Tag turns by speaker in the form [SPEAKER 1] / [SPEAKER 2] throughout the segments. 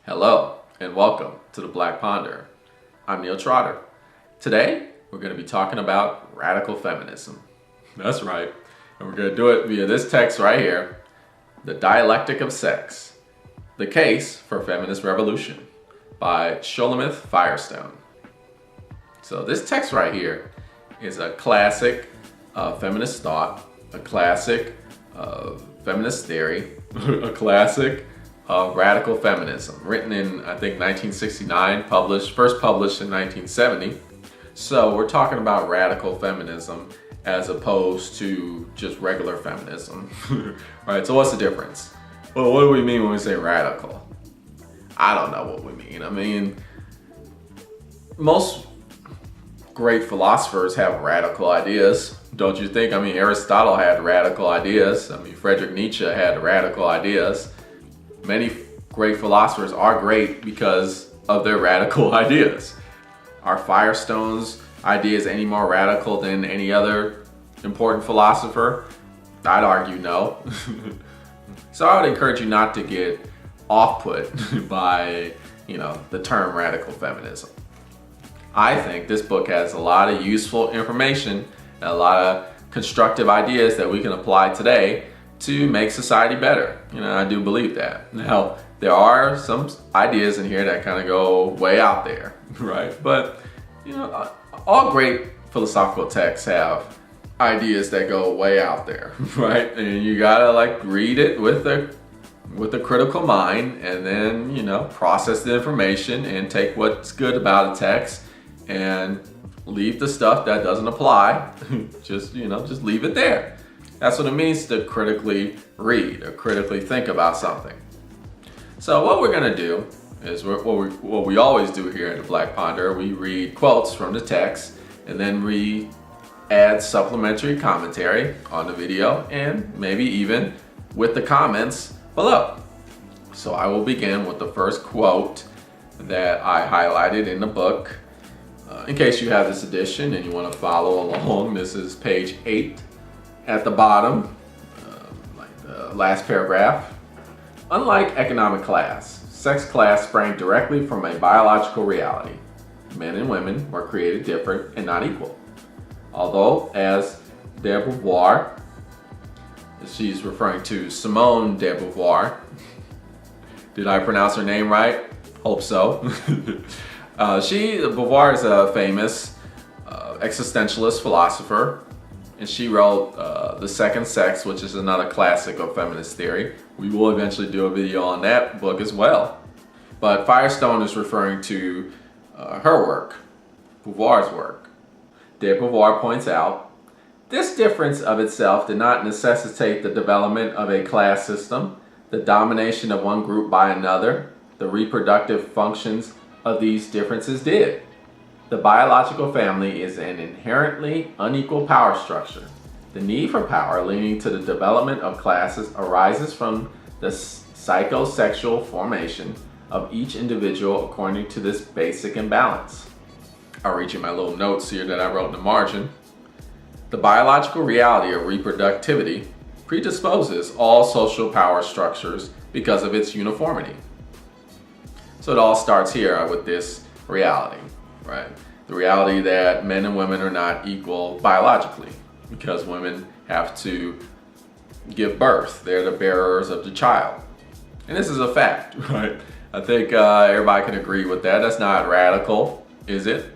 [SPEAKER 1] Hello and welcome to the Black Ponder. I'm Neil Trotter. Today we're going to be talking about radical feminism. That's right. And we're going to do it via this text right here, The Dialectic of Sex, The Case for Feminist Revolution by Shulamith Firestone. So this text right here is a classic feminist thought, a classic feminist theory, a classic radical feminism, written in, I think, 1969, first published in 1970. So we're talking about radical feminism as opposed to just regular feminism, right? So what's the difference? Well, what do we mean when we say radical? I don't know what we mean. I mean, most great philosophers have radical ideas, don't you think? I mean, Aristotle had radical ideas. I mean, Frederick Nietzsche had radical ideas. Many great philosophers are great because of their radical ideas. Are Firestone's ideas any more radical than any other important philosopher? I'd argue no. So I would encourage you not to get off-put by, the term radical feminism. I think this book has a lot of useful information and a lot of constructive ideas that we can apply today to make society better. I do believe that. Now, there are some ideas in here that kind of go way out there, right? But, all great philosophical texts have ideas that go way out there, right? And you gotta read it with a critical mind and then, process the information and take what's good about a text and leave the stuff that doesn't apply. just leave it there. That's what it means to critically read or critically think about something. So what we're gonna do is what we always do here at the Black Ponder. We read quotes from the text and then we add supplementary commentary on the video and maybe even with the comments below. So I will begin with the first quote that I highlighted in the book. In case you have this edition and you want to follow along, this is page 8 at the bottom, the last paragraph. Unlike economic class, sex class sprang directly from a biological reality. Men and women were created different and not equal. Although, as de Beauvoir, she's referring to Simone de Beauvoir. Did I pronounce her name right? Hope so. Beauvoir is a famous existentialist philosopher, and she wrote The Second Sex, which is another classic of feminist theory. We will eventually do a video on that book as well. But Firestone is referring to her work, Beauvoir's work. De Beauvoir points out, this difference of itself did not necessitate the development of a class system, the domination of one group by another. The reproductive functions of these differences did. The biological family is an inherently unequal power structure. The need for power leading to the development of classes arises from the psychosexual formation of each individual according to this basic imbalance. I'll read you my little notes here that I wrote in the margin. The biological reality of reproductivity predisposes all social power structures because of its uniformity. So it all starts here with this reality, right? The reality that men and women are not equal biologically because women have to give birth. They're the bearers of the child. And this is a fact, right? I think everybody can agree with that. That's not radical, is it?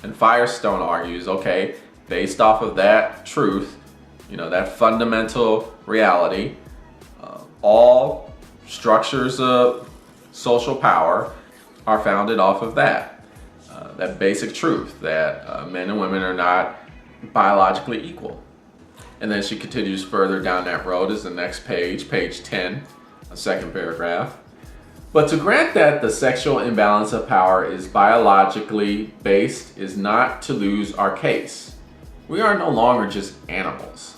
[SPEAKER 1] And Firestone argues, okay, based off of that truth, that fundamental reality, all structures of social power are founded off of that basic truth that men and women are not biologically equal. And then she continues further down that road is the next page 10, a second paragraph. But to grant that the sexual imbalance of power is biologically based is not to lose our case. We are no longer just animals.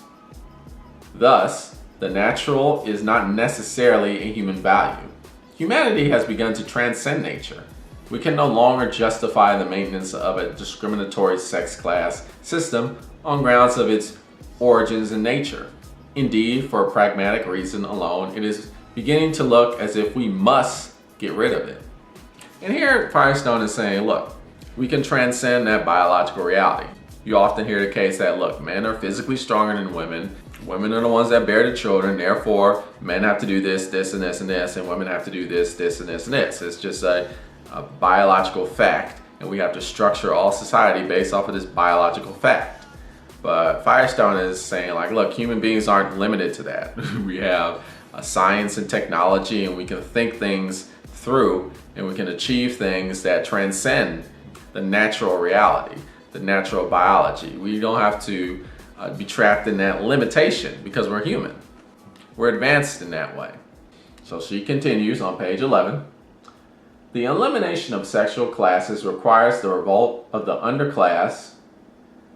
[SPEAKER 1] Thus, the natural is not necessarily a human value. Humanity has begun to transcend nature. We can no longer justify the maintenance of a discriminatory sex class system on grounds of its origins in nature. Indeed, for a pragmatic reason alone, it is beginning to look as if we must get rid of it. And here Firestone is saying, look, we can transcend that biological reality. You often hear the case that, look, men are physically stronger than women. Women are the ones that bear the children, therefore men have to do this, this, and this, and this, and women have to do this, this, and this, and this. It's just a biological fact, and we have to structure all society based off of this biological fact. But Firestone is saying, like, look, human beings aren't limited to that. We have science and technology, and we can think things through, and we can achieve things that transcend the natural reality, the natural biology. We don't have to be trapped in that limitation because we're human. We're advanced in that way. So she continues on page 11. The elimination of sexual classes requires the revolt of the underclass,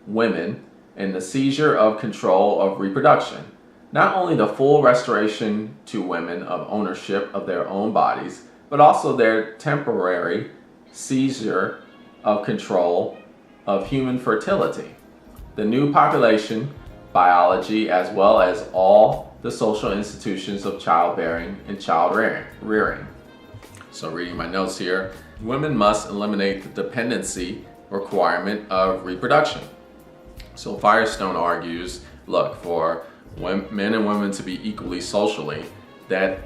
[SPEAKER 1] women, and the seizure of control of reproduction. Not only the full restoration to women of ownership of their own bodies, but also their temporary seizure of control of human fertility, the new population, biology, as well as all the social institutions of childbearing and child rearing. So reading my notes here, women must eliminate the dependency requirement of reproduction. So Firestone argues, look, for men and women to be equally socially, that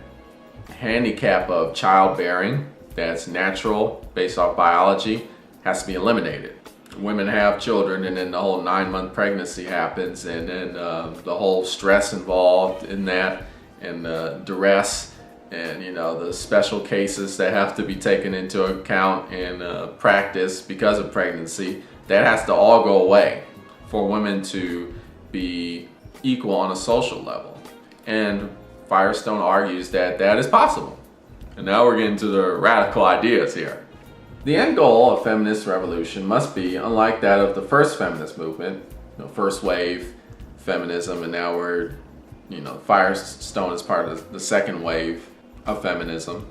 [SPEAKER 1] handicap of childbearing that's natural based off biology has to be eliminated. Women have children, and then the whole 9-month pregnancy happens, and then the whole stress involved in that, and the duress, and the special cases that have to be taken into account in practice because of pregnancy. That has to all go away for women to be equal on a social level. And Firestone argues that that is possible. And now we're getting to the radical ideas here. The end goal of feminist revolution must be, unlike that of the first feminist movement, first wave feminism, and now we're, Firestone is part of the second wave of feminism,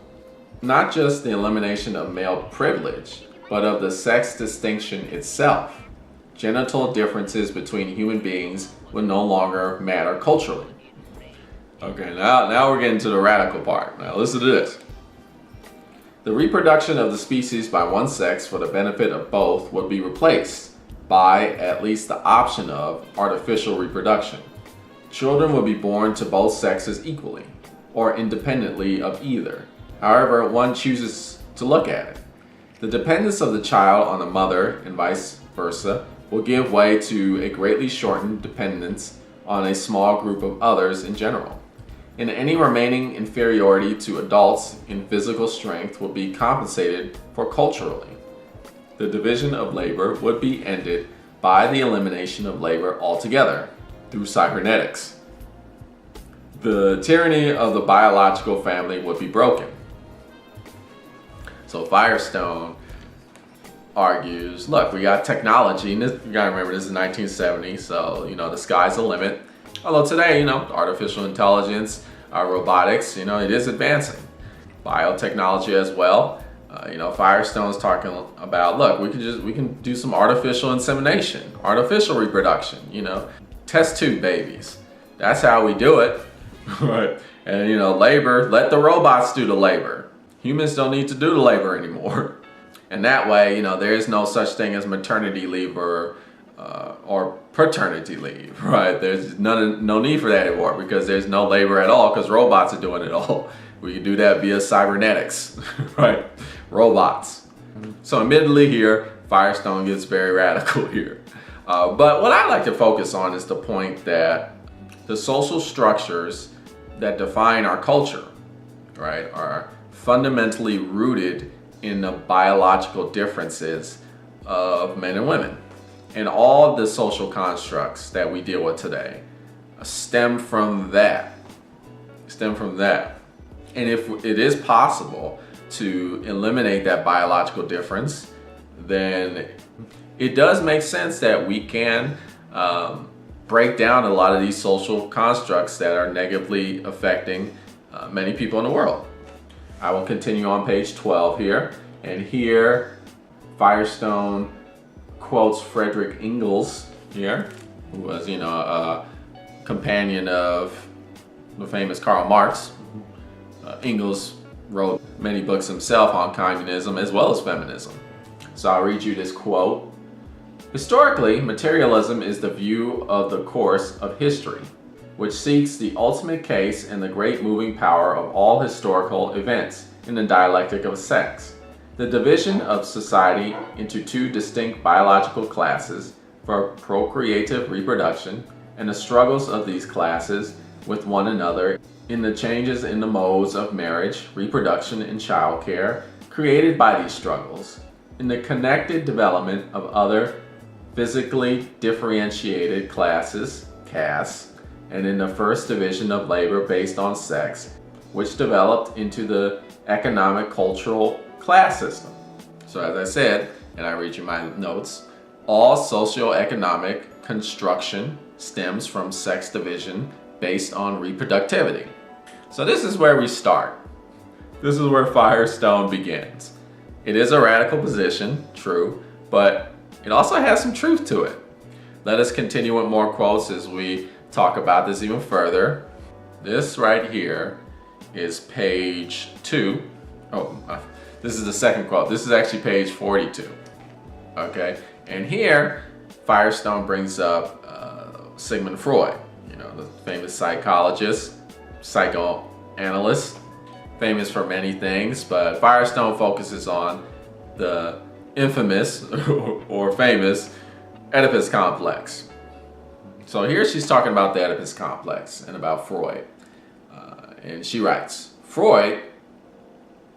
[SPEAKER 1] not just the elimination of male privilege, but of the sex distinction itself. Genital differences between human beings would no longer matter culturally. Okay, now we're getting to the radical part. Now listen to this. The reproduction of the species by one sex for the benefit of both would be replaced by at least the option of artificial reproduction. Children would be born to both sexes equally, or independently of either, however one chooses to look at it. The dependence of the child on the mother and vice versa will give way to a greatly shortened dependence on a small group of others in general. And any remaining inferiority to adults in physical strength will be compensated for culturally. The division of labor would be ended by the elimination of labor altogether through cybernetics. The tyranny of the biological family would be broken. So Firestone argues, look, we got technology, and you gotta remember this is 1970, so the sky's the limit. Although today, artificial intelligence, robotics, it is advancing. Biotechnology as well. Firestone's talking about, look, we can do some artificial insemination, artificial reproduction, test tube babies. That's how we do it, right? And labor, let the robots do the labor. Humans don't need to do the labor anymore. And that way, there is no such thing as maternity leave or paternity leave, right? There's no need for that anymore because there's no labor at all because robots are doing it all. We can do that via cybernetics, right? Robots. So admittedly here, Firestone gets very radical here. But what I like to focus on is the point that the social structures that define our culture, right, are fundamentally rooted in the biological differences of men and women. And all the social constructs that we deal with today stem from that. And if it is possible to eliminate that biological difference, then it does make sense that we can break down a lot of these social constructs that are negatively affecting many people in the world. I will continue on page 12 here. And here, Firestone quotes Frederick Engels here, who was, a companion of the famous Karl Marx. Engels wrote many books himself on communism as well as feminism. So I'll read you this quote. Historically, materialism is the view of the course of history, which seeks the ultimate case in the great moving power of all historical events in the dialectic of sex. The division of society into two distinct biological classes for procreative reproduction and the struggles of these classes with one another in the changes in the modes of marriage, reproduction, and childcare created by these struggles, in the connected development of other physically differentiated classes, castes, and in the first division of labor based on sex, which developed into the economic cultural class system. So as I said, and I read you my notes, all socioeconomic construction stems from sex division based on reproductivity. So this is where we start. This is where Firestone begins. It is a radical position, true, but it also has some truth to it. Let us continue with more quotes as we talk about this even further. This right here is page 2. This is the second quote. This is actually page 42. Okay, and here Firestone brings up Sigmund Freud, the famous psychologist, psychoanalyst, famous for many things, but Firestone focuses on the infamous or famous Oedipus complex. So here she's talking about the Oedipus complex and about Freud. And she writes, Freud,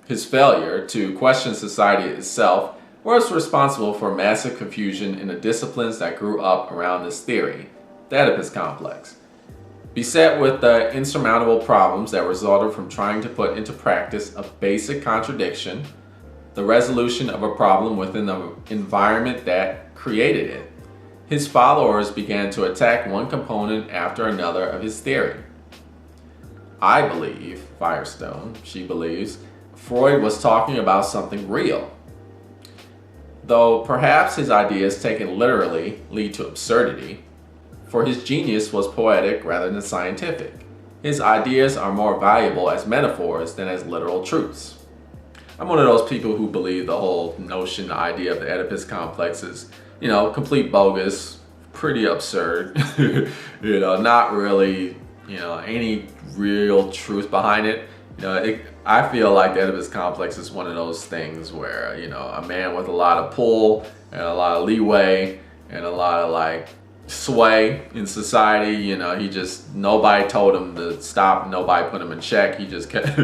[SPEAKER 1] his failure to question society itself, was responsible for massive confusion in the disciplines that grew up around this theory, the Oedipus complex. Beset with the insurmountable problems that resulted from trying to put into practice a basic contradiction, the resolution of a problem within the environment that created it, his followers began to attack one component after another of his theory. I believe, Firestone, she believes, Freud was talking about something real. Though perhaps his ideas taken literally lead to absurdity, for his genius was poetic rather than scientific. His ideas are more valuable as metaphors than as literal truths. I'm one of those people who believe the whole notion, the idea of the Oedipus complex is, complete bogus, pretty absurd, not really, any real truth behind it. I feel like the Oedipus complex is one of those things where, a man with a lot of pull and a lot of leeway and a lot of sway in society, nobody told him to stop, nobody put him in check. He just kept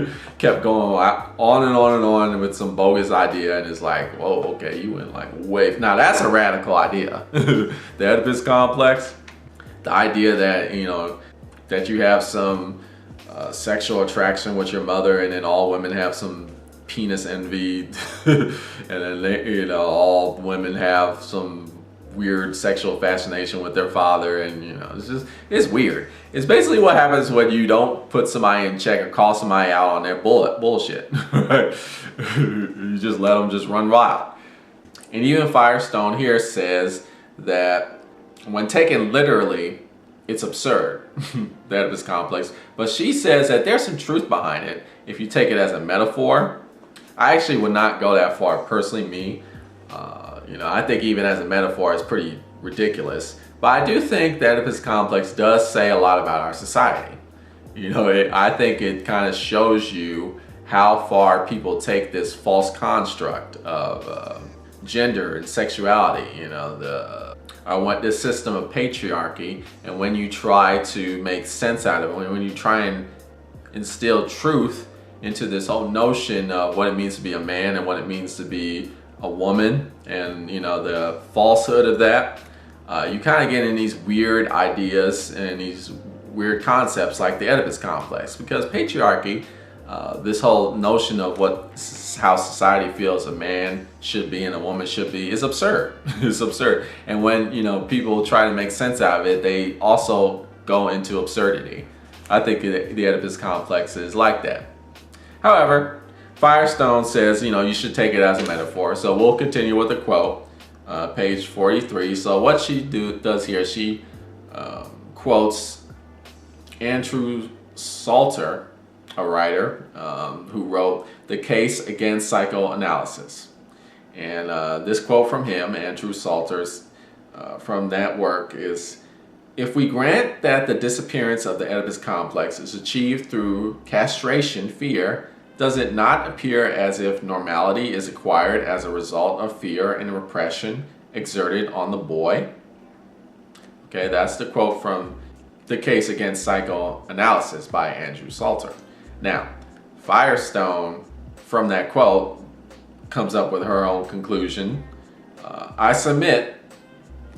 [SPEAKER 1] going on and on and on with some bogus idea, and it's like, whoa, okay, you went way. Now that's a radical idea. The Oedipus complex, the idea that, that you have some sexual attraction with your mother, and then all women have some penis envy, and then all women have some weird sexual fascination with their father, and it's weird. It's basically what happens when you don't put somebody in check or call somebody out on their bullshit. Right? You just let them just run wild. And even Firestone here says that when taken literally, it's absurd, the Oedipus complex. But she says that there's some truth behind it if you take it as a metaphor. I actually would not go that far, personally, me. I think even as a metaphor, it's pretty ridiculous. But I do think the Oedipus complex does say a lot about our society. I think it kind of shows you how far people take this false construct of gender and sexuality. I want this system of patriarchy, and when you try to make sense out of it, when you try and instill truth into this whole notion of what it means to be a man and what it means to be a woman, and the falsehood of that, you kind of get in these weird ideas and these weird concepts like the Oedipus complex, because patriarchy, this whole notion of how society feels a man should be and a woman should be, is absurd. It's absurd. And when people try to make sense out of it, they also go into absurdity. I think the Oedipus complex is like that. However, Firestone says, you should take it as a metaphor. So we'll continue with the quote, page 43. So what she does here, she quotes Andrew Salter, a writer who wrote The Case Against Psychoanalysis. And this quote from him, Andrew Salters, from that work is, "If we grant that the disappearance of the Oedipus complex is achieved through castration, fear, does it not appear as if normality is acquired as a result of fear and repression exerted on the boy?" Okay, that's the quote from The Case Against Psychoanalysis by Andrew Salter. Now, Firestone, from that quote, comes up with her own conclusion. I submit,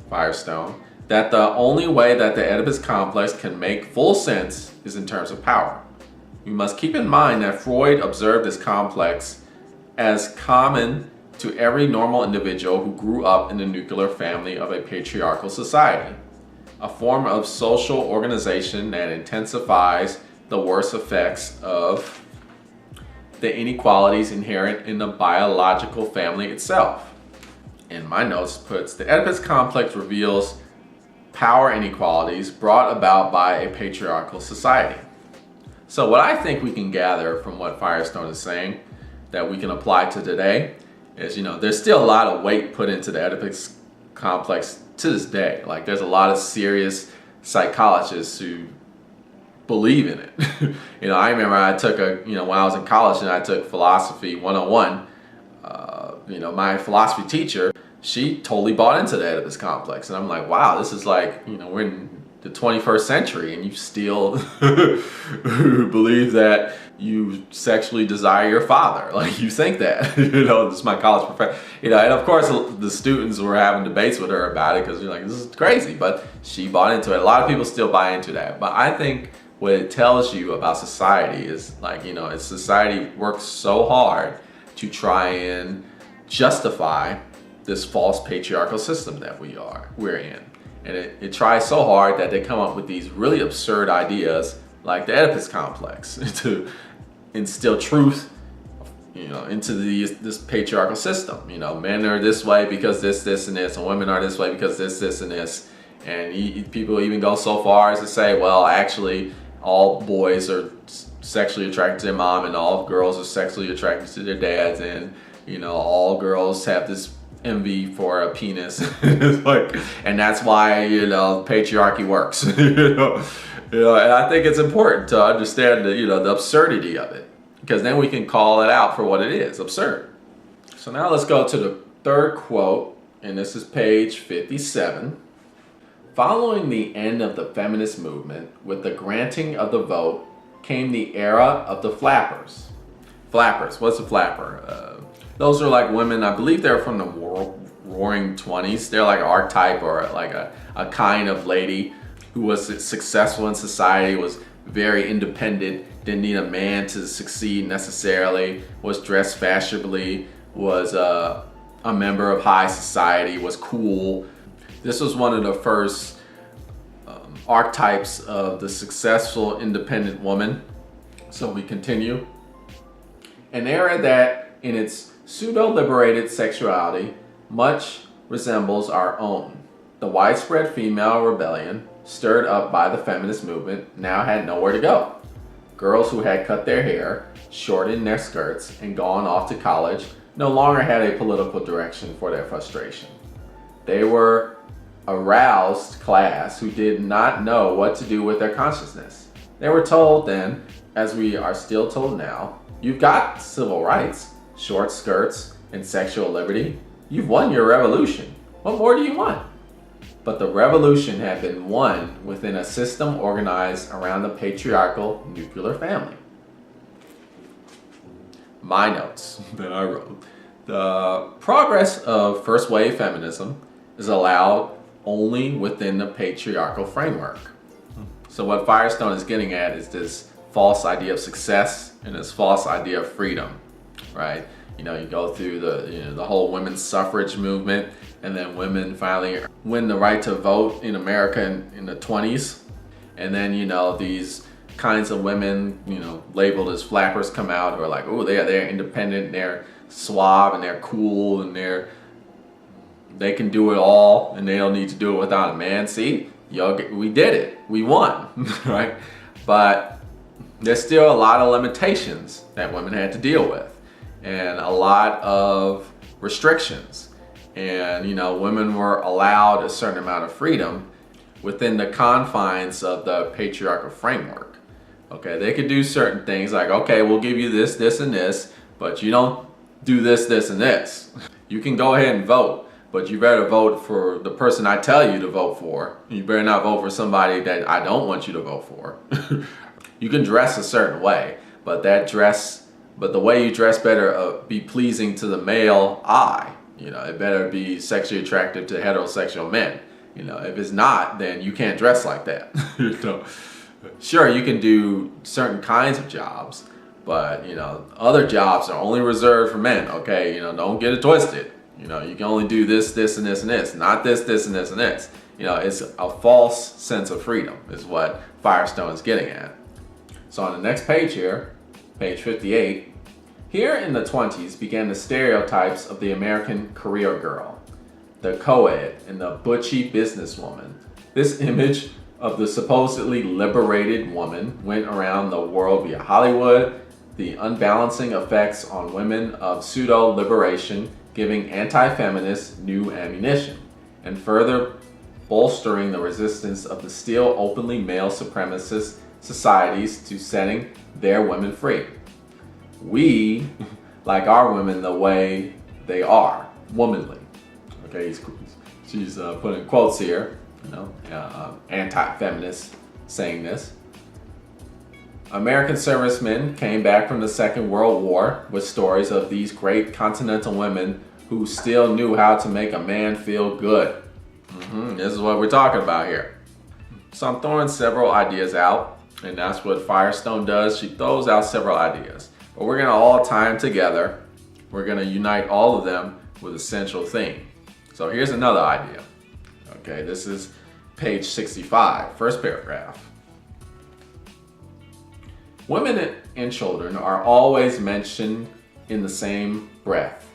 [SPEAKER 1] Firestone, that the only way that the Oedipus complex can make full sense is in terms of power. We must keep in mind that Freud observed this complex as common to every normal individual who grew up in the nuclear family of a patriarchal society, a form of social organization that intensifies the worst effects of the inequalities inherent in the biological family itself. And my notes puts, the Oedipus complex reveals power inequalities brought about by a patriarchal society. So what I think we can gather from what Firestone is saying that we can apply to today is, there's still a lot of weight put into the Oedipus complex to this day. Like, there's a lot of serious psychologists who believe in it. I remember I took when I was in college and I took philosophy 101, my philosophy teacher, she totally bought into the Oedipus complex. And I'm like, wow, this is like, we're in the 21st century and you still believe that you sexually desire your father. Like, you think that, this is my college professor, and of course the students were having debates with her about it because you're like, this is crazy, but she bought into it. A lot of people still buy into that. But I think what it tells you about society is like, society works so hard to try and justify this false patriarchal system that we're in. And it tries so hard that they come up with these really absurd ideas like the Oedipus complex to instill truth, into this patriarchal system. Men are this way because this, and this, and women are this way because this, and this. And people even go so far as to say, well, actually, all boys are sexually attracted to their mom and all girls are sexually attracted to their dads, and all girls have this envy for a penis. It's like, and that's why patriarchy works. And I think it's important to understand the absurdity of it, because then we can call it out for what it is, absurd. So now let's go to the third quote, and this is page 57. Following the end of the feminist movement, with the granting of the vote, came the era of the flappers. Flappers, what's a flapper? Those are like women, I believe they're from the roaring 20s. They're like an archetype or like a kind of lady who was successful in society, was very independent, didn't need a man to succeed necessarily, was dressed fashionably, was a member of high society, was cool. This was one of the first archetypes of the successful independent woman. So we continue. An era that in its pseudo-liberated sexuality much resembles our own. The widespread female rebellion, stirred up by the feminist movement, now had nowhere to go. Girls who had cut their hair, shortened their skirts, and gone off to college no longer had a political direction for their frustration. They were a roused class who did not know what to do with their consciousness. They were told then, as we are still told now, you've got civil rights, short skirts, and sexual liberty. You've won your revolution. What more do you want? But the revolution had been won within a system organized around the patriarchal nuclear family. My notes that I wrote. The progress of first wave feminism is allowed only within the patriarchal framework. So what Firestone is getting at is this false idea of success and this false idea of freedom, right? You go through the whole women's suffrage movement, and then women finally win the right to vote in America in the 20s. And then, these kinds of women, labeled as flappers come out who are like, oh, they're independent, they're suave, and they're cool, and they can do it all, and they don't need to do it without a man. See, we did it. We won, right? But there's still a lot of limitations that women had to deal with, and a lot of restrictions. And women were allowed a certain amount of freedom within the confines of the patriarchal framework. Okay, they could do certain things like, okay, we'll give you this, this, and this, but you don't do this, this, and this. You can go ahead and vote, but you better vote for the person I tell you to vote for. You better not vote for somebody that I don't want you to vote for. You can dress a certain way, but the way you dress better be pleasing to the male eye. It better be sexually attractive to heterosexual men. If it's not, then you can't dress like that. Sure, you can do certain kinds of jobs, but other jobs are only reserved for men. Okay, don't get it twisted. You can only do this, this, and this, and this, not this, this, and this, and this. It's a false sense of freedom is what Firestone is getting at. So on the next page here, page 58, here in the 20s began the stereotypes of the American career girl, the co-ed, and the butchy businesswoman. This image of the supposedly liberated woman went around the world via Hollywood, the unbalancing effects on women of pseudo-liberation, giving anti-feminists new ammunition, and further bolstering the resistance of the still openly male supremacist societies to setting their women free. We like our women the way they are, womanly. Okay, she's putting quotes here, anti-feminists saying this. American servicemen came back from the Second World War with stories of these great continental women who still knew how to make a man feel good. This is what we're talking about here. So I'm throwing several ideas out, and that's what Firestone does. She throws out several ideas, but we're gonna all tie them together. We're gonna unite all of them with a central theme. So here's another idea. Okay, this is page 65, first paragraph. Women and children are always mentioned in the same breath.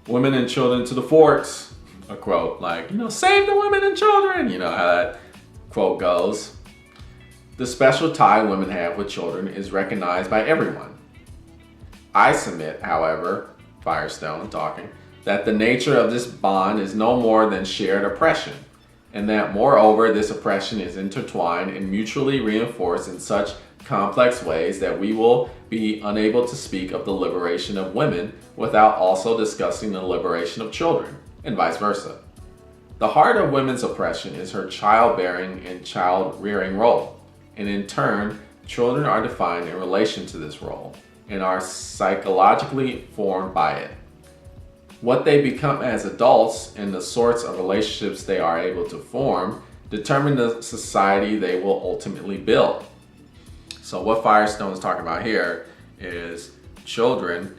[SPEAKER 1] Women and children to the forts, a quote like, save the women and children, how that quote goes. The special tie women have with children is recognized by everyone. I submit, however, Firestone talking, that the nature of this bond is no more than shared oppression, and that moreover this oppression is intertwined and mutually reinforced in such complex ways that we will be unable to speak of the liberation of women without also discussing the liberation of children, and vice versa. The heart of women's oppression is her childbearing and child-rearing role, and in turn, children are defined in relation to this role and are psychologically formed by it. What they become as adults and the sorts of relationships they are able to form determine the society they will ultimately build. So what Firestone is talking about here is children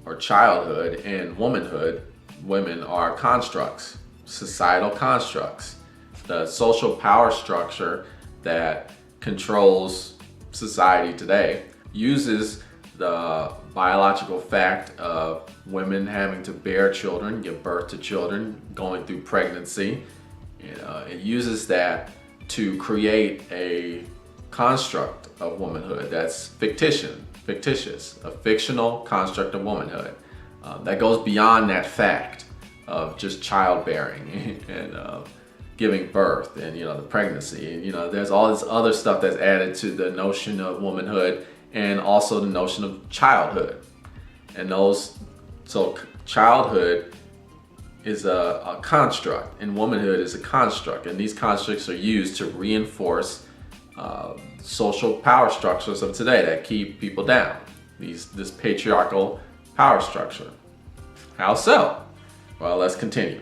[SPEAKER 1] or childhood and womanhood. Women are constructs, societal constructs. The social power structure that controls society today uses the biological fact of women having to bear children, give birth to children, going through pregnancy. It uses that to create a construct of womanhood that's fictitious, a fictional construct of womanhood that goes beyond that fact of just childbearing and giving birth and the pregnancy, and there's all this other stuff that's added to the notion of womanhood and also the notion of childhood. And so childhood is a construct and womanhood is a construct, and these constructs are used to reinforce social power structures of today that keep people down, this patriarchal power structure. How so? Well, let's continue.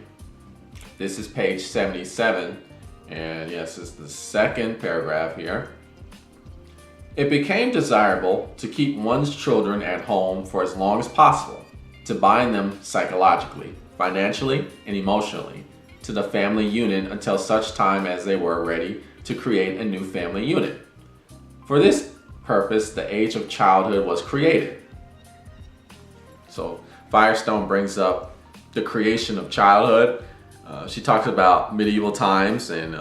[SPEAKER 1] This is page 77, and yes, it's the second paragraph here. It became desirable to keep one's children at home for as long as possible, to bind them psychologically, financially, and emotionally to the family unit until such time as they were ready to create a new family unit. For this purpose, the age of childhood was created. So Firestone brings up the creation of childhood. She talks about medieval times and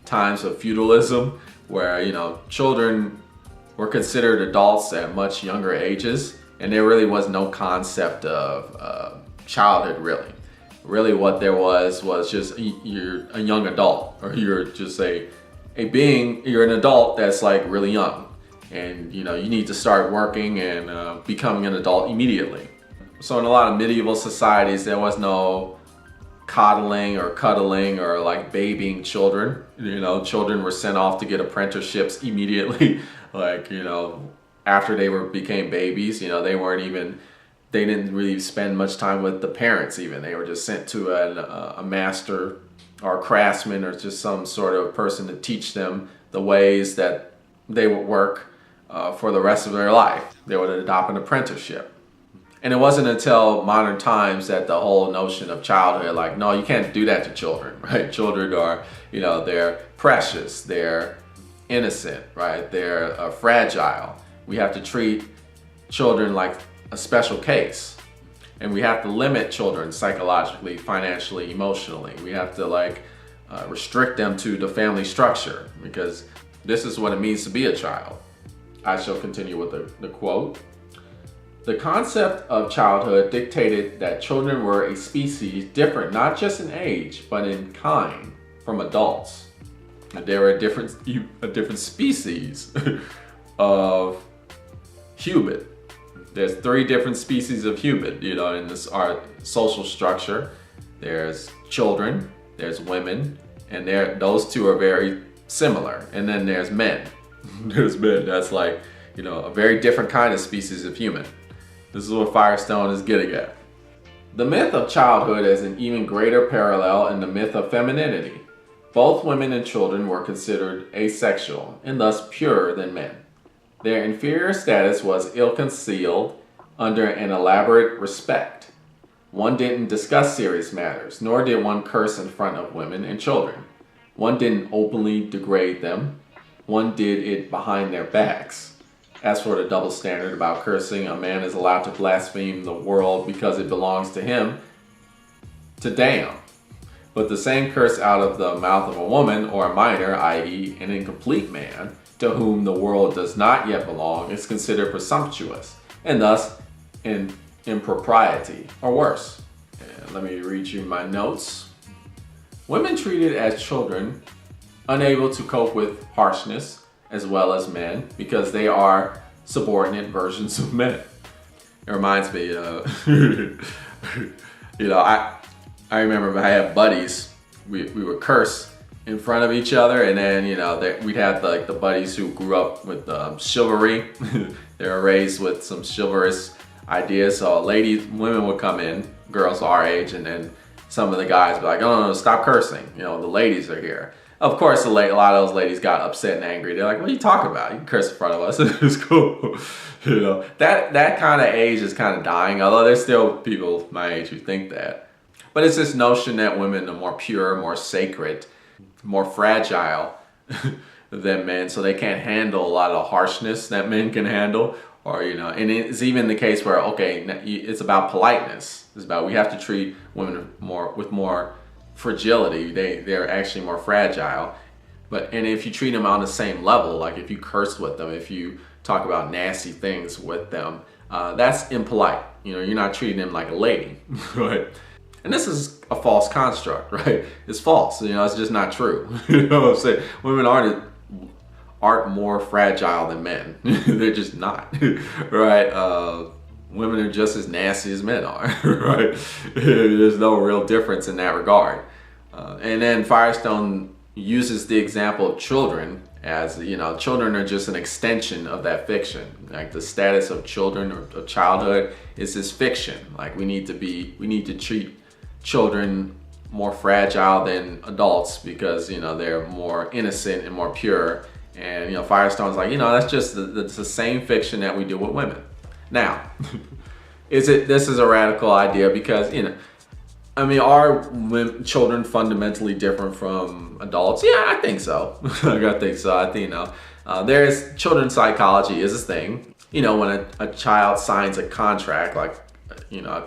[SPEAKER 1] times of feudalism where children were considered adults at much younger ages, and there really was no concept of childhood really. Really what there was just you're a young adult, or you're just you're an adult that's like really young, and you need to start working and becoming an adult immediately. So in a lot of medieval societies, there was no coddling or cuddling or like babying children. Children were sent off to get apprenticeships immediately. After they became babies, they didn't really spend much time with the parents even. They were just sent to a master or a craftsman or just some sort of person to teach them the ways that they would work for the rest of their life. They would adopt an apprenticeship. And it wasn't until modern times that the whole notion of childhood, like, no, you can't do that to children, right? Children are, they're precious, they're innocent, right? They're fragile. We have to treat children like a special case. And we have to limit children psychologically, financially, emotionally. We have to restrict them to the family structure, because this is what it means to be a child. I shall continue with the quote. The concept of childhood dictated that children were a species different not just in age, but in kind from adults. There were a different species of human. There's 3 different species of human, in this our social structure. There's children, there's women, and those 2 are very similar. And then there's men. There's men. That's a very different kind of species of human. This is what Firestone is getting at. The myth of childhood is an even greater parallel in the myth of femininity. Both women and children were considered asexual and thus purer than men. Their inferior status was ill-concealed under an elaborate respect. One didn't discuss serious matters, nor did one curse in front of women and children. One didn't openly degrade them. One did it behind their backs. As for the double standard about cursing, a man is allowed to blaspheme the world because it belongs to him to damn. But the same curse out of the mouth of a woman or a minor, i.e. an incomplete man, to whom the world does not yet belong, is considered presumptuous, and thus in impropriety, or worse. And let me read you my notes. Women treated as children, unable to cope with harshness, as well as men, because they are subordinate versions of men. It reminds me, I remember I had buddies, we would curse in front of each other, and then we'd have the buddies who grew up with chivalry. They were raised with some chivalrous ideas. So women would come in, girls our age, and then some of the guys would be like, "Oh no, stop cursing! The ladies are here." Of course, a lot of those ladies got upset and angry. They're like, "What are you talking about? You can curse in front of us. It's cool." That kind of age is kind of dying. Although there's still people my age who think that. But it's this notion that women are more pure, more sacred, more fragile than men, so they can't handle a lot of the harshness that men can handle. Or and it's even the case where it's about politeness. It's about we have to treat women with more fragility. They're actually more fragile. And if you treat them on the same level, like if you curse with them, if you talk about nasty things with them, that's impolite. You're not treating them like a lady, right? And this is a false construct, right? It's false. It's just not true. You know what I'm saying? Women aren't more fragile than men. They're just not, right? Women are just as nasty as men are, right? There's no real difference in that regard. And then Firestone uses the example of children as, children are just an extension of that fiction. Like the status of children or of childhood is this fiction. Like we need to treat children more fragile than adults because, they're more innocent and more pure. And, Firestone's like, that's just the same fiction that we do with women. Now, this is a radical idea because, are children fundamentally different from adults? Yeah, I think so. I think so. I think, there's children's psychology is a thing. When a child signs a contract, like,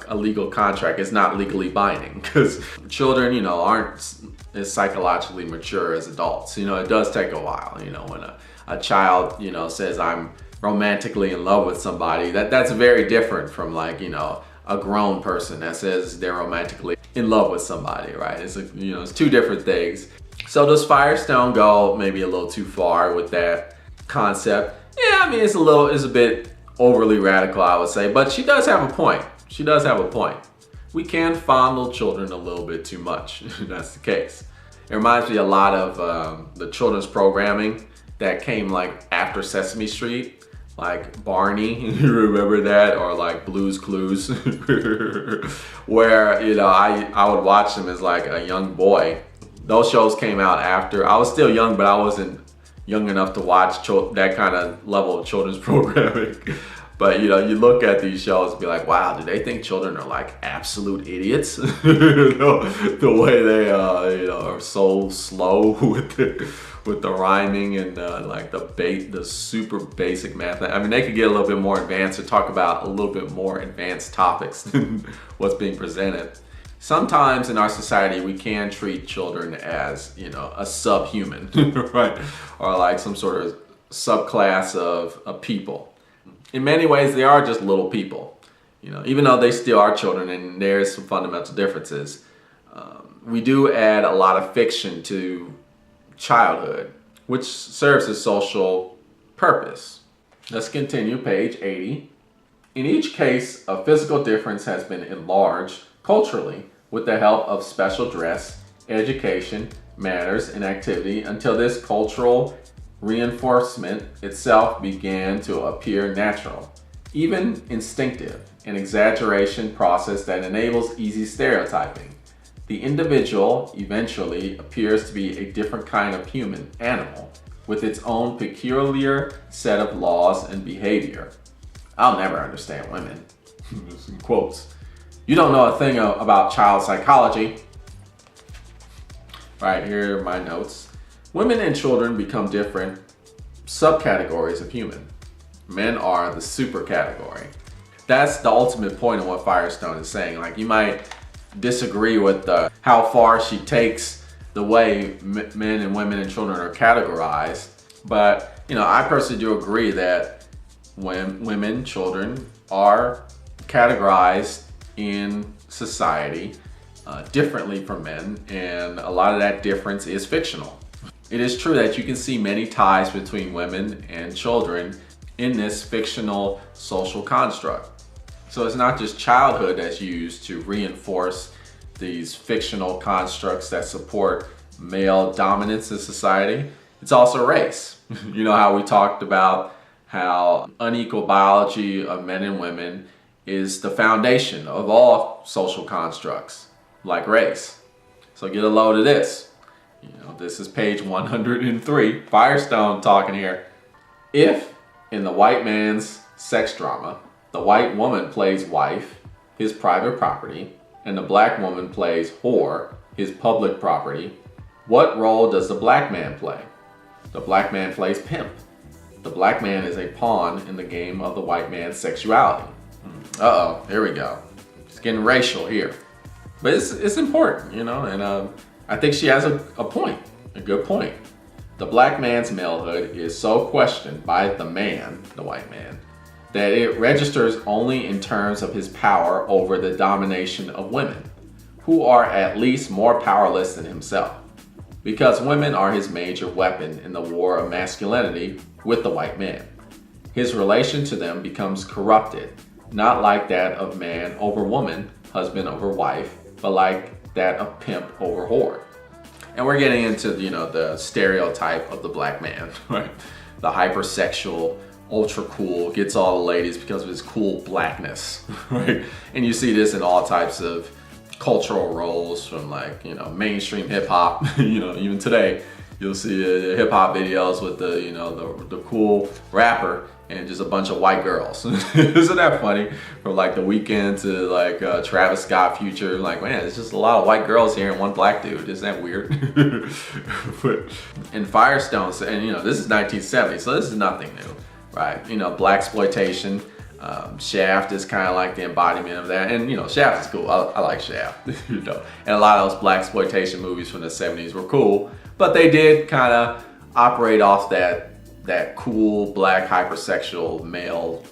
[SPEAKER 1] a legal contract is not legally binding because children, aren't as psychologically mature as adults. It does take a while, when a child, says I'm romantically in love with somebody. That's very different from like, you know, a grown person that says they're romantically in love with somebody, right? It's like, you know, it's two different things. So does Firestone go maybe a little too far with that concept? Yeah, I mean, it's a bit overly radical, I would say, but she does have a point. She does have a point. We can fondle children a little bit too much. That's the case. It reminds me a lot of the children's programming that came like after Sesame Street, like Barney, you remember that? Or like Blue's Clues, where, you know, I would watch them as like a young boy. Those shows came out after. I was still young, but I wasn't young enough to watch that kind of level of children's programming. But, you know, you look at these shows and be like, wow, do they think children are like absolute idiots? The way they, you know, are so slow with the rhyming and like the super basic math. I mean, they could get a little bit more advanced or talk about a little bit more advanced topics than what's being presented. Sometimes in our society, we can treat children as, you know, a subhuman, right? Or like some sort of subclass of people. In many ways, they are just little people, you know, even though they still are children, and there's some fundamental differences. We do add a lot of fiction to childhood, which serves a social purpose. Let's continue, page 80. In each case, a physical difference has been enlarged culturally with the help of special dress, education, manners, and activity until this cultural reinforcement itself began to appear natural, even instinctive, an exaggeration process that enables easy stereotyping. The individual eventually appears to be a different kind of human animal with its own peculiar set of laws and behavior. I'll never understand women. In quotes. You don't know a thing about child psychology. Right, here are my notes. Women and children become different subcategories of human. Men are the super category. That's the ultimate point of what Firestone is saying. Like, you might disagree with how far she takes the way men and women and children are categorized, but, you know, I personally do agree that when women, children are categorized in society differently from men, and a lot of that difference is fictional. It is true that you can see many ties between women and children in this fictional social construct. So it's not just childhood that's used to reinforce these fictional constructs that support male dominance in society. It's also race. You know how we talked about how unequal biology of men and women is the foundation of all social constructs, like race. So get a load of this. You know, this is page 103, Firestone talking here. If, in the white man's sex drama, the white woman plays wife, his private property, and the black woman plays whore, his public property, what role does the black man play? The black man plays pimp. The black man is a pawn in the game of the white man's sexuality. Uh-oh, here we go. It's getting racial here. But it's important, you know, and I think she has a point, a good point. The black man's malehood is so questioned by the man, the white man, that it registers only in terms of his power over the domination of women, who are at least more powerless than himself, because women are his major weapon in the war of masculinity with the white man. His relation to them becomes corrupted, not like that of man over woman, husband over wife, but like that of pimp over whore. And we're getting into, you know, the stereotype of the black man, right? The hypersexual, ultra cool, gets all the ladies because of his cool blackness, right? And you see this in all types of cultural roles, from like, you know, mainstream hip hop, you know, even today, you'll see the hip hop videos with the, you know, the cool rapper and just a bunch of white girls. Isn't that funny? From like The Weeknd to like Travis Scott, Future, like, man, it's just a lot of white girls here and one black dude. Isn't that weird? But in Firestone, and you know, this is 1970, so this is nothing new, right? You know, black exploitation. Shaft is kind of like the embodiment of that, and you know, Shaft is cool. I like Shaft, you know, and a lot of those black exploitation movies from the 70s were cool, but they did kind of operate off that that cool black hypersexual male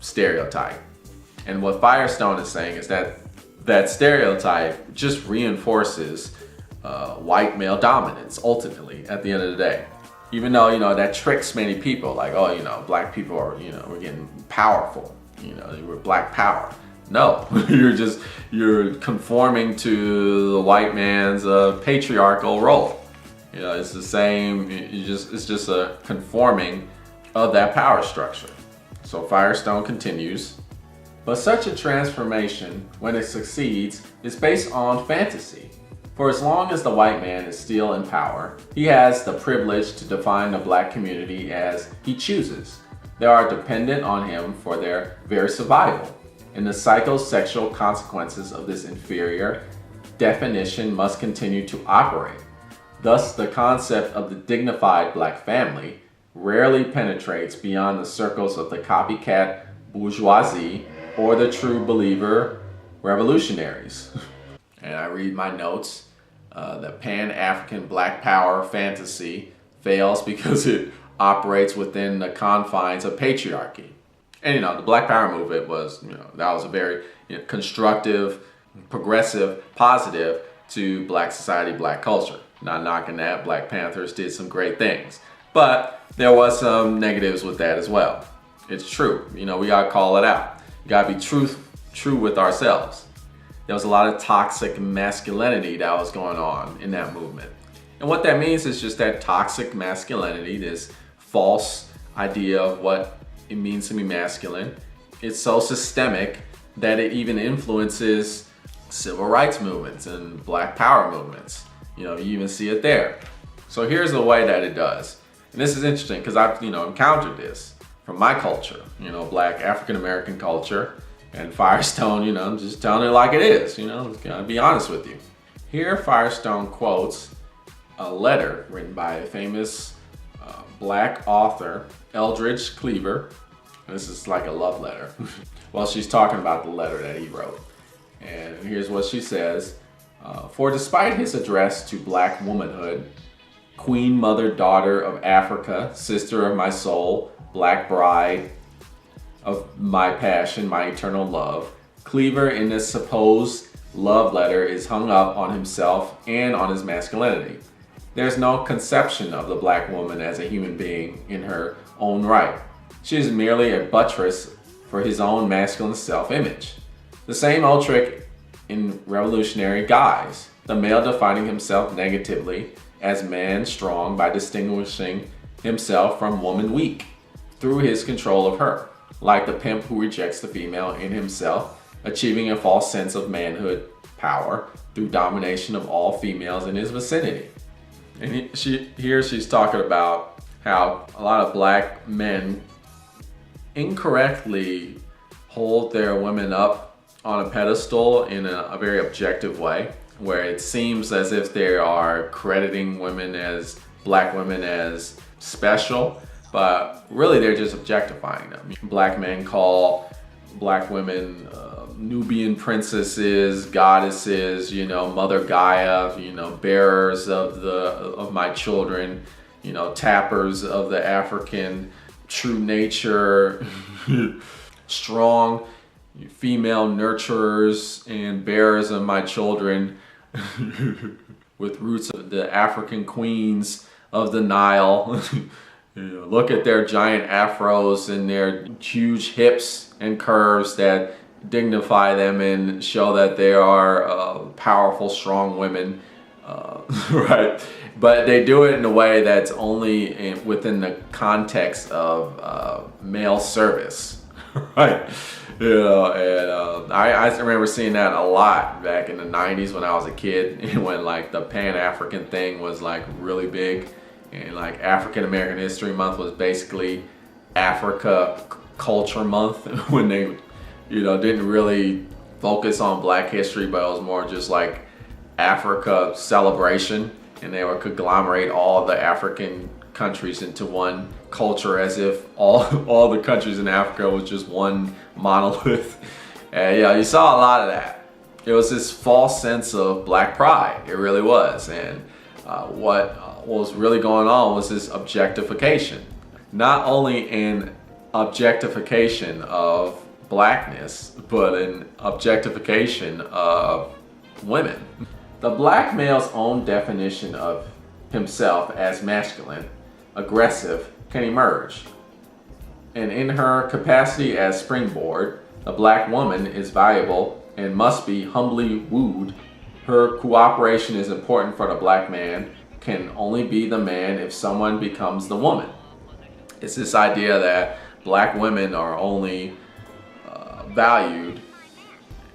[SPEAKER 1] stereotype. And what Firestone is saying is that that stereotype just reinforces white male dominance ultimately at the end of the day. Even though, you know, that tricks many people, like, oh, you know, black people are, you know, we're getting powerful, you know, we're black power. No, you're conforming to the white man's patriarchal role. You know, it's the same, it's just a conforming of that power structure. So Firestone continues, but such a transformation, when it succeeds, is based on fantasy. For as long as the white man is still in power, he has the privilege to define the black community as he chooses. They are dependent on him for their very survival. And the psychosexual consequences of this inferior definition must continue to operate. Thus, the concept of the dignified black family rarely penetrates beyond the circles of the copycat bourgeoisie or the true believer revolutionaries. And I read my notes. The Pan-African Black Power fantasy fails because it operates within the confines of patriarchy. And you know, the Black Power movement was, you know, that was a very constructive, progressive, positive to black society, black culture. Not knocking that. Black Panthers did some great things. But there was some negatives with that as well. It's true. You know, we gotta call it out. You gotta be true with ourselves. There was a lot of toxic masculinity that was going on in that movement. And what that means is just that toxic masculinity, this false idea of what it means to be masculine. It's so systemic that it even influences civil rights movements and black power movements. You know, you even see it there. So here's the way that it does. And this is interesting because I've, you know, encountered this from my culture, you know, black African American culture. And Firestone, you know, just telling it like it is, you know, gotta be honest with you. Here, Firestone quotes a letter written by a famous black author, Eldridge Cleaver. This is like a love letter. Well, she's talking about the letter that he wrote. And here's what she says. For despite his address to black womanhood, queen, mother, daughter of Africa, sister of my soul, black bride, of my passion, my eternal love, Cleaver in this supposed love letter is hung up on himself and on his masculinity. There's no conception of the black woman as a human being in her own right. She is merely a buttress for his own masculine self-image. The same old trick in revolutionary guise, the male defining himself negatively as man strong by distinguishing himself from woman weak through his control of her. Like the pimp who rejects the female in himself, achieving a false sense of manhood power through domination of all females in his vicinity. And she's talking about how a lot of black men incorrectly hold their women up on a pedestal in a very objective way, where it seems as if they are crediting black women as special, but really they're just objectifying them. Black men call black women Nubian princesses, goddesses, you know, Mother Gaia, you know, bearers of my children, you know, tappers of the African true nature, strong female nurturers and bearers of my children with roots of the African queens of the Nile. You know, look at their giant afros and their huge hips and curves that dignify them and show that they are powerful, strong women, right? But they do it in a way that's only within the context of male service, right? You know, and I remember seeing that a lot back in the 90s when I was a kid, when like the Pan-African thing was like really big. And like African American History Month was basically Africa Culture Month when they, you know, didn't really focus on black history, but it was more just like Africa celebration. And they would conglomerate all the African countries into one culture as if all the countries in Africa was just one monolith. And yeah, you saw a lot of that. It was this false sense of black pride. It really was. And what was really going on was this objectification. not only an objectification of blackness, but an objectification of women. The black male's own definition of himself as masculine, aggressive, can emerge. And in her capacity as springboard, the black woman is valuable and must be humbly wooed. Her cooperation is important for the black man, can only be the man if someone becomes the woman. It's this idea that black women are only valued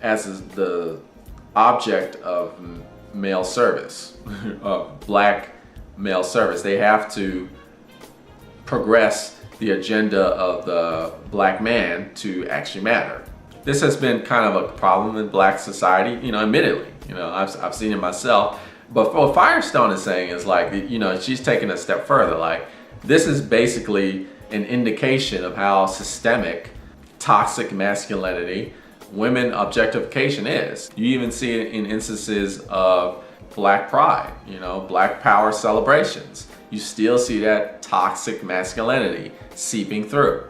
[SPEAKER 1] as the object of male service, of black male service. They have to progress the agenda of the black man to actually matter. This has been kind of a problem in black society, admittedly. I've seen it myself. But what Firestone is saying is like, she's taking a step further. Like, this is basically an indication of how systemic toxic masculinity, women objectification is. You even see it in instances of black pride, black power celebrations. You still see that toxic masculinity seeping through,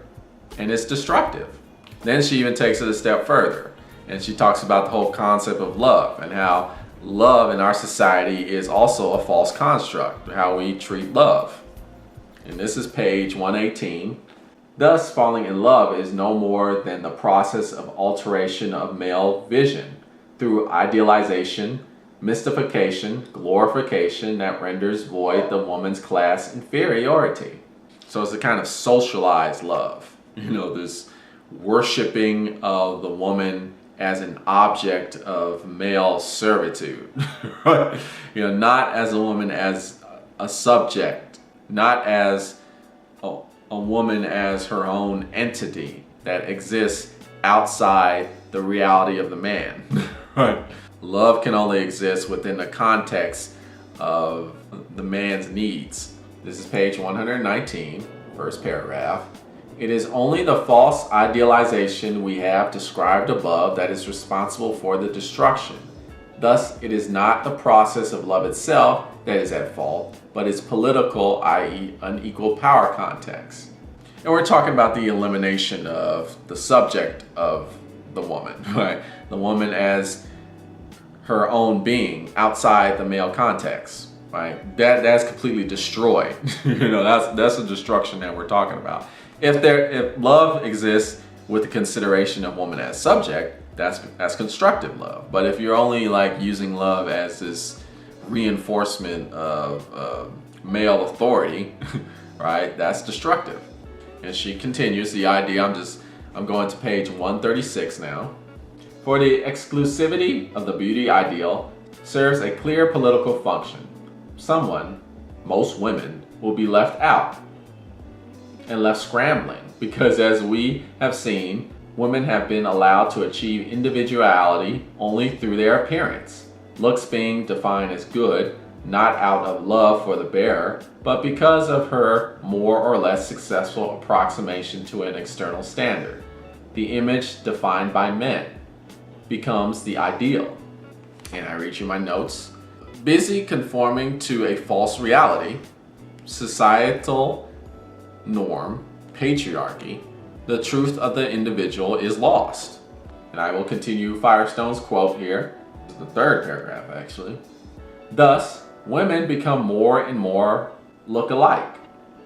[SPEAKER 1] and it's destructive. Then she even takes it a step further, and she talks about the whole concept of love and how love in our society is also a false construct, how we treat love. And this is page 118. Thus, falling in love is no more than the process of alteration of male vision through idealization, mystification, glorification that renders void the woman's class inferiority. So it's a kind of socialized love, this worshiping of the woman as an object of male servitude, right? Not as a woman as a subject, not as a woman as her own entity that exists outside the reality of the man, right? Love can only exist within the context of the man's needs. This is page 119, first paragraph. It is only the false idealization we have described above that is responsible for the destruction. Thus, it is not the process of love itself that is at fault, but its political, i.e. unequal power context. And we're talking about the elimination of the subject of the woman, right? The woman as her own being outside the male context, right? That's completely destroyed. That's the destruction that we're talking about. If love exists with the consideration of woman as subject, that's constructive love. But if you're only like using love as this reinforcement of male authority, right? That's destructive. And she continues the idea. I'm going to page 136 now. For the exclusivity of the beauty ideal serves a clear political function. Someone, most women, will be left out and left scrambling because, as we have seen, women have been allowed to achieve individuality only through their appearance, looks being defined as good, not out of love for the bearer, but because of her more or less successful approximation to an external standard. The image defined by men becomes the ideal. And I read you my notes. Busy conforming to a false reality, societal norm, patriarchy, the truth of the individual is lost. And I will continue Firestone's quote here. This is the third paragraph, actually. Thus, women become more and more look alike,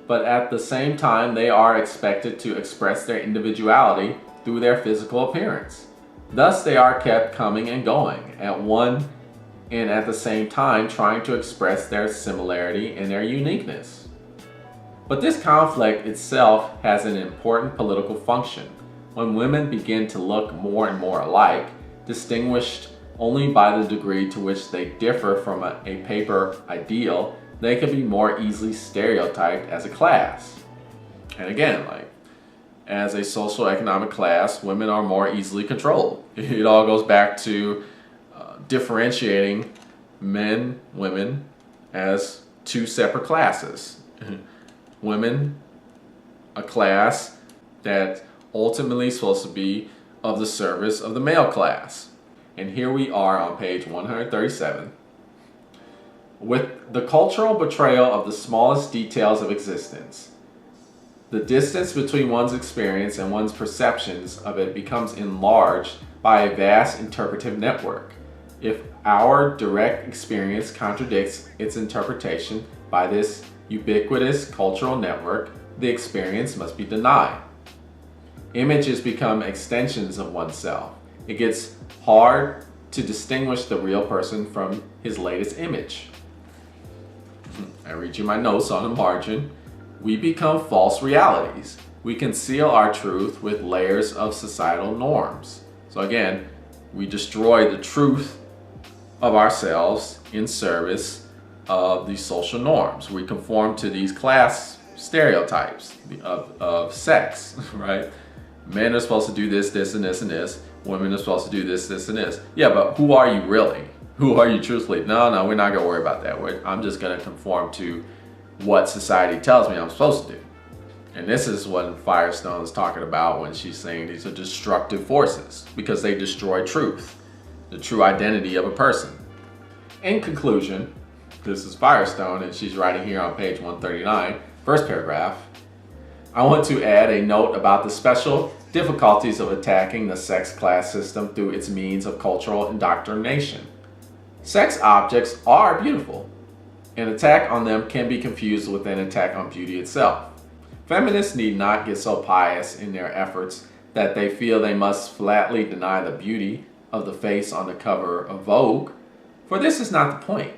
[SPEAKER 1] but at the same time they are expected to express their individuality through their physical appearance. Thus they are kept coming and going at one and at the same time trying to express their similarity and their uniqueness. But this conflict itself has an important political function. When women begin to look more and more alike, distinguished only by the degree to which they differ from a paper ideal, they can be more easily stereotyped as a class. And again, as a social economic class, women are more easily controlled. It all goes back to differentiating men, women as two separate classes. Women, a class that ultimately is supposed to be of the service of the male class. And here we are on page 137. With the cultural betrayal of the smallest details of existence, The distance between one's experience and one's perceptions of it becomes enlarged by a vast interpretive network. If our direct experience contradicts its interpretation by this ubiquitous cultural network, the experience must be denied. Images become extensions of oneself. It gets hard to distinguish the real person from his latest image. I read you my notes on the margin. We become false realities. We conceal our truth with layers of societal norms. So again, we destroy the truth of ourselves in service of these social norms. We conform to these class stereotypes of sex, right? Men are supposed to do this, this, and this, and this. Women are supposed to do this, this, and this. Yeah, but who are you really? Who are you truthfully? No, we're not gonna worry about that. I'm just gonna conform to what society tells me I'm supposed to do. And this is what Firestone is talking about when she's saying these are destructive forces because they destroy truth, the true identity of a person. In conclusion, this is Firestone and she's writing here on page 139, first paragraph. I want to add a note about the special difficulties of attacking the sex class system through its means of cultural indoctrination. Sex objects are beautiful. An attack on them can be confused with an attack on beauty itself. Feminists need not get so pious in their efforts that they feel they must flatly deny the beauty of the face on the cover of Vogue, for this is not the point.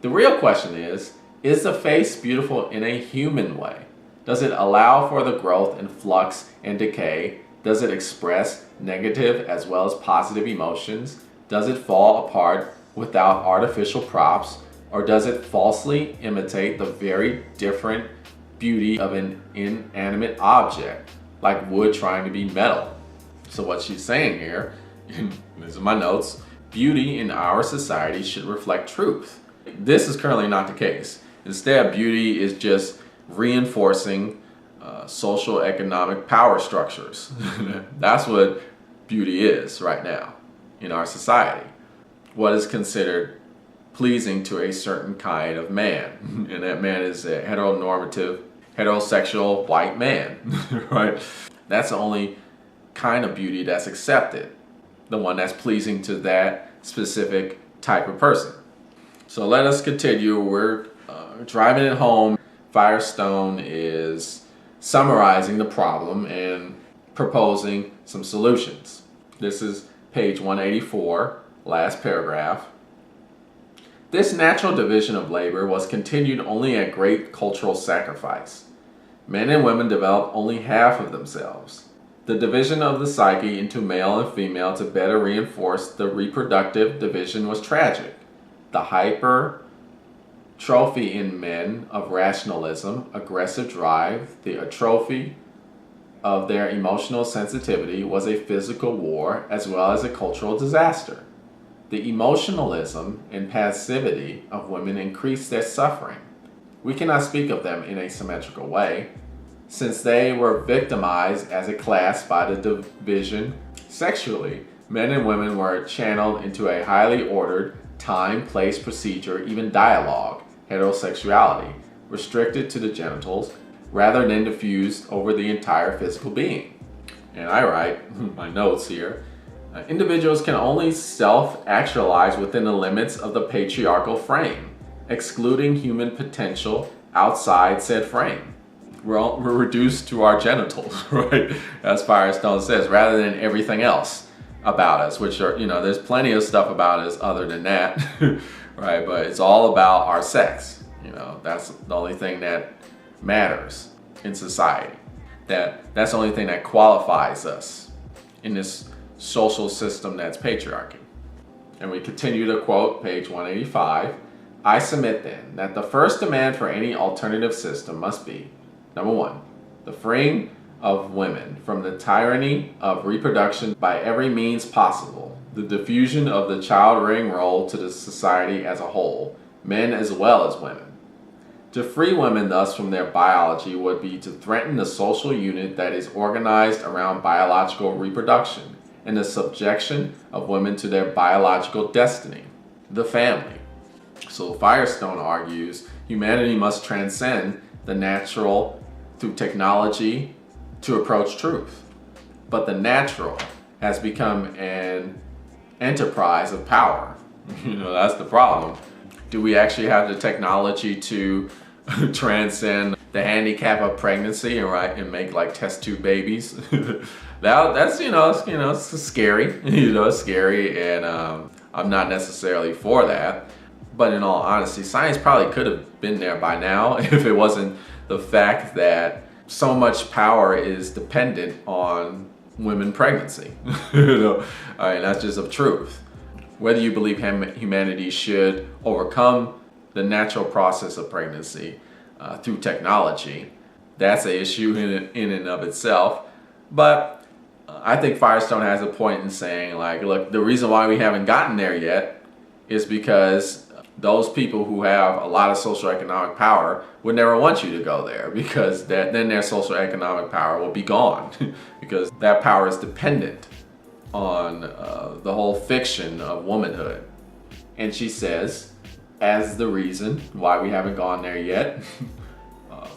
[SPEAKER 1] The real question is the face beautiful in a human way? Does it allow for the growth and flux and decay? Does it express negative as well as positive emotions? Does it fall apart without artificial props? Or does it falsely imitate the very different beauty of an inanimate object, like wood trying to be metal? So what she's saying here, and these are my notes, beauty in our society should reflect truth. This is currently not the case. Instead, beauty is just reinforcing social economic power structures. That's what beauty is right now in our society. What is considered pleasing to a certain kind of man, and that man is a heteronormative, heterosexual white man, right? That's the only kind of beauty that's accepted, the one that's pleasing to that specific type of person. So let us continue. We're driving it home. Firestone is summarizing the problem and proposing some solutions. This is page 184, last paragraph. This natural division of labor was continued only at great cultural sacrifice. Men and women developed only half of themselves. The division of the psyche into male and female to better reinforce the reproductive division was tragic. The hypertrophy in men of rationalism, aggressive drive, the atrophy of their emotional sensitivity was a physical war as well as a cultural disaster. The emotionalism and passivity of women increased their suffering. We cannot speak of them in a symmetrical way, since they were victimized as a class by the division. Sexually, men and women were channeled into a highly ordered time, place, procedure, even dialogue, heterosexuality, restricted to the genitals, rather than diffused over the entire physical being. And I write my notes here. Individuals can only self-actualize within the limits of the patriarchal frame, excluding human potential outside said frame. We're reduced to our genitals, right? As Firestone says, rather than everything else about us, which are, there's plenty of stuff about us other than that, right? But it's all about our sex. That's the only thing that matters in society. That's the only thing that qualifies us in this social system that's patriarchy. And we continue to quote page 185. I submit then that the first demand for any alternative system must be, number one, the freeing of women from the tyranny of reproduction by every means possible, the diffusion of the child-rearing role to the society as a whole, men as well as women. To free women thus from their biology would be to threaten the social unit that is organized around biological reproduction and the subjection of women to their biological destiny, the family. So Firestone argues humanity must transcend the natural through technology to approach truth. But the natural has become an enterprise of power. That's the problem. Do we actually have the technology to transcend the handicap of pregnancy and make like test tube babies? That's it's scary. It's scary, and I'm not necessarily for that. But in all honesty, science probably could have been there by now if it wasn't the fact that so much power is dependent on women pregnancy. That's just a truth. Whether you believe humanity should overcome the natural process of pregnancy through technology, that's an issue in and of itself. But I think Firestone has a point in saying, like, look, the reason why we haven't gotten there yet is because those people who have a lot of socioeconomic power would never want you to go there, because then their socioeconomic power will be gone because that power is dependent on the whole fiction of womanhood. And she says, as the reason why we haven't gone there yet,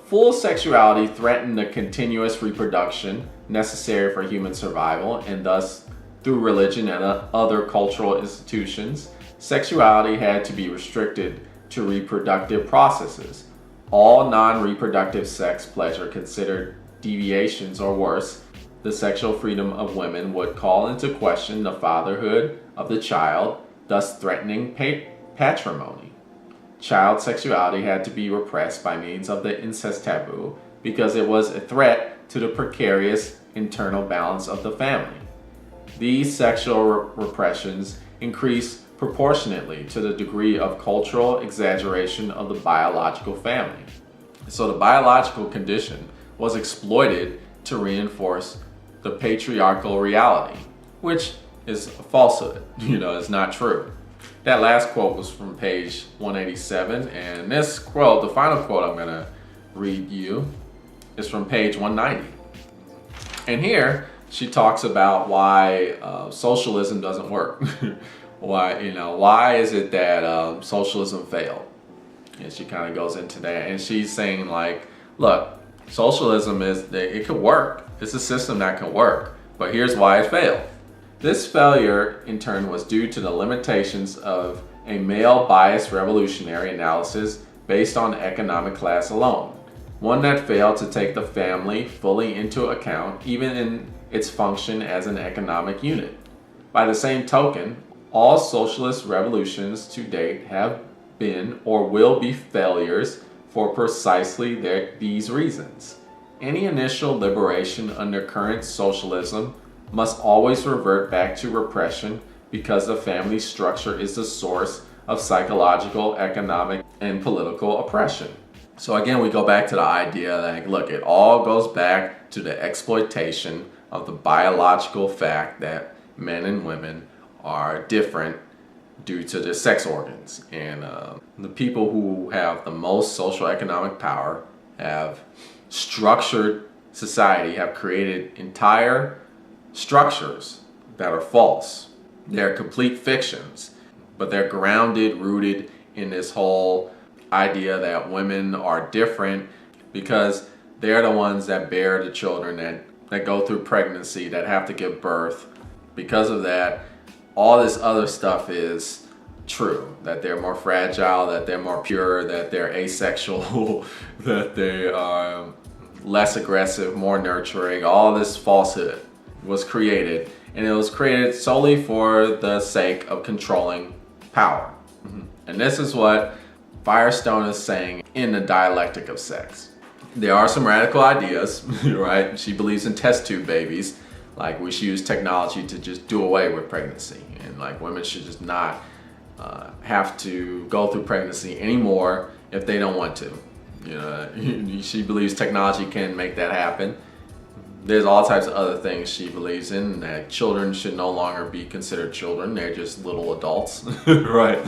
[SPEAKER 1] full sexuality threatened the continuous reproduction necessary for human survival, and thus, through religion and other cultural institutions, sexuality had to be restricted to reproductive processes. All non-reproductive sex pleasure considered deviations or worse. The sexual freedom of women would call into question the fatherhood of the child, thus threatening patrimony. Child sexuality had to be repressed by means of the incest taboo because it was a threat to the precarious internal balance of the family. These sexual repressions increased proportionately to the degree of cultural exaggeration of the biological family. So the biological condition was exploited to reinforce the patriarchal reality, which is a falsehood. It's not true. That last quote was from page 187, and this quote, the final quote I'm going to read you, is from page 190. And here she talks about why socialism doesn't work. Why is it that socialism failed? And she kind of goes into that, and she's saying, like, look, socialism it could work. It's a system that can work, but here's why it failed. This failure, in turn, was due to the limitations of a male-biased revolutionary analysis based on economic class alone, one that failed to take the family fully into account, even in its function as an economic unit. By the same token, all socialist revolutions to date have been or will be failures for precisely these reasons. Any initial liberation under current socialism must always revert back to repression because the family structure is the source of psychological, economic, and political oppression. So again, we go back to the idea that, look, it all goes back to the exploitation of the biological fact that men and women are different due to their sex organs. And the people who have the most socioeconomic power have structured society, have created entire structures that are false. They're complete fictions, but they're grounded, rooted in this whole idea that women are different because they're the ones that bear the children, that go through pregnancy, that have to give birth. Because of that, all this other stuff is true, that they're more fragile, that they're more pure, that they're asexual, that they are less aggressive, more nurturing. All this falsehood was created, and it was created solely for the sake of controlling power. And this is what Firestone is saying in the Dialectic of Sex. There are some radical ideas, right? She believes in test tube babies, like we should use technology to just do away with pregnancy, and like women should just not have to go through pregnancy anymore if they don't want to. She believes technology can make that happen. There's all types of other things she believes in, that children should no longer be considered children, they're just little adults, right?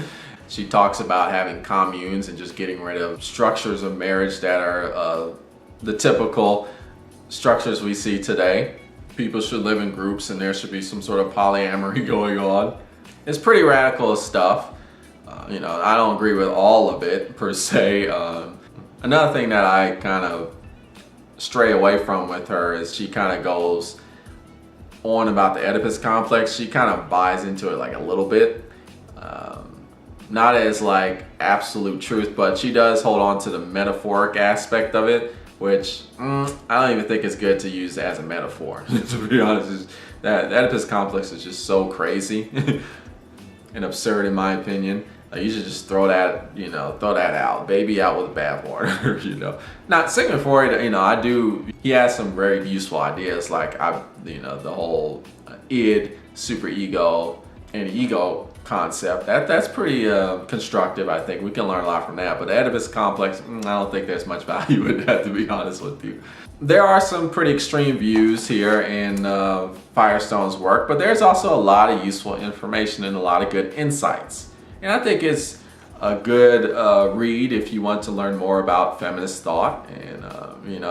[SPEAKER 1] She talks about having communes and just getting rid of structures of marriage that are the typical structures we see today. People should live in groups and there should be some sort of polyamory going on. It's pretty radical stuff. I don't agree with all of it per se. Another thing that I kind of stray away from with her is she kind of goes on about the Oedipus complex. She kind of buys into it like a little bit. Not as like absolute truth, but she does hold on to the metaphoric aspect of it, which I don't even think is good to use as a metaphor. To be honest, that Oedipus complex is just so crazy and absurd in my opinion. You should just throw that, throw that out, baby out with the bathwater. Not Sigmund Freud, he has some very useful ideas, like the whole id, superego, and ego concept. That's pretty constructive. I think we can learn a lot from that. But the Oedipus complex, I don't think there's much value in that, to be honest with you. There are some pretty extreme views here in Firestone's work, but there's also a lot of useful information and a lot of good insights. And I think it's a good read if you want to learn more about feminist thought. And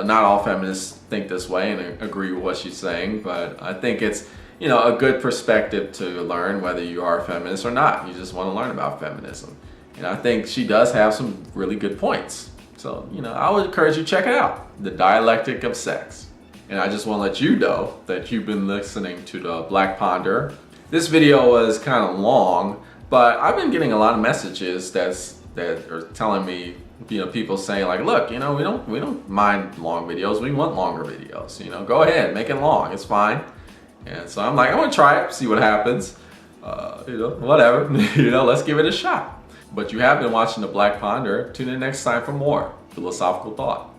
[SPEAKER 1] not all feminists think this way and agree with what she's saying, but I think it's a good perspective to learn whether you are a feminist or not. You just want to learn about feminism. And I think she does have some really good points. So, I would encourage you to check it out. The Dialectic of Sex. And I just want to let you know that you've been listening to the Black Ponder. This video was kind of long, but I've been getting a lot of messages that are telling me, people saying like, look, we don't mind long videos. We want longer videos. Go ahead, make it long. It's fine. And so I'm like, I'm gonna try it, see what happens. Whatever. Let's give it a shot. But you have been watching the Black Ponder. Tune in next time for more philosophical thought.